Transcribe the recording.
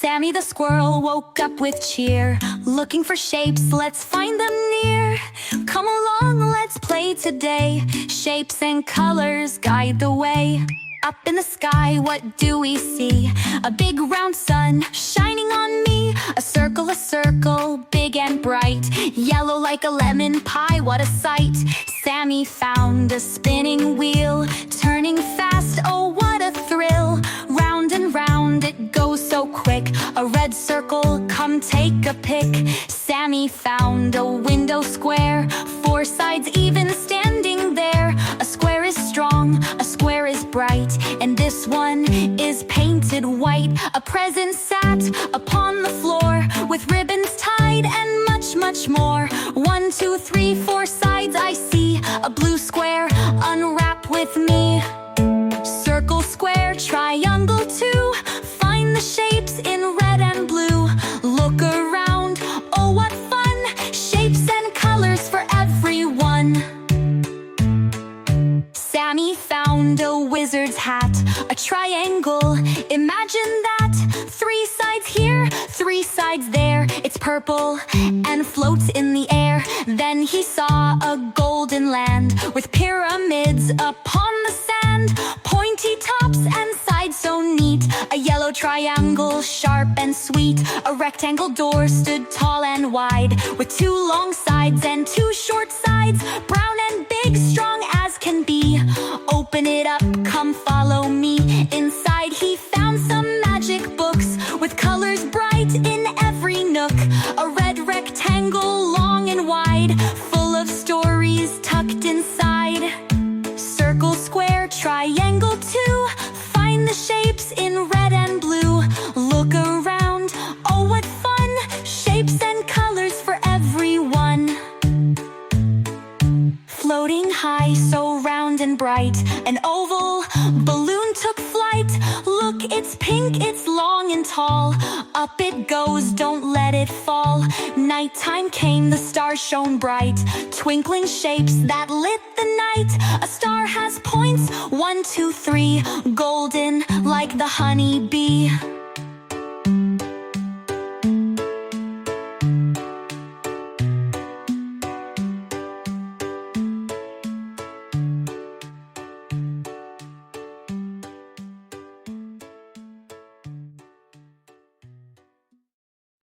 Sammy the squirrel woke up with cheer, looking for shapes, let's find them near. Come along, let's play today. Shapes and colors guide the way. Up in the sky, what do we see? A big round sun shining on me. A circle, big and bright. Yellow like a lemon pie, what a sight. Sammy found a spinning wheel, turning fast, oh what a thrill. Round and round it goes so quick. A red circle, come take a pic. Sammy found a window square, four sides even standing there. A square is strong, a square is bright, and this one is painted white. A present sat upon the floor, with ribbons tied and much more. 1, 2, 3, 4 sides I see. A blue square, unwrap with me. Circle, square, triangle too. Find the shapes in red and blue. Look around, oh what fun. Shapes and colors for everyone. Sammy found a wizard's hat, a triangle, imagine that. 3 sides here, 3 sides there. It's purple and floats in the air. Then he saw a golden land, with pyramids upon the sand. Pointy tops and sides so neat. A yellow triangle, sharp and sweet. A rectangle door stood tall and wide, with 2 long sides and 2 short sides. Brown and big, strong as can be. Open it up, come follow me. Inside he found some magic books, with colors bright in every nook. A red rectangle, long and wide, full of stories tucked inside. Circle, square, triangle too. Find the shapes in red and blue. Look around, oh what fun. Shapes and colors for everyone. Floating high, so round and bright, an oval balloon took flight. Look, it's pink, it's long and tall. Up it goes, don't let it fall. Nighttime came, the stars shone bright. Twinkling shapes that lit the night. A star has points, 1, 2, 3, golden like the honey bee.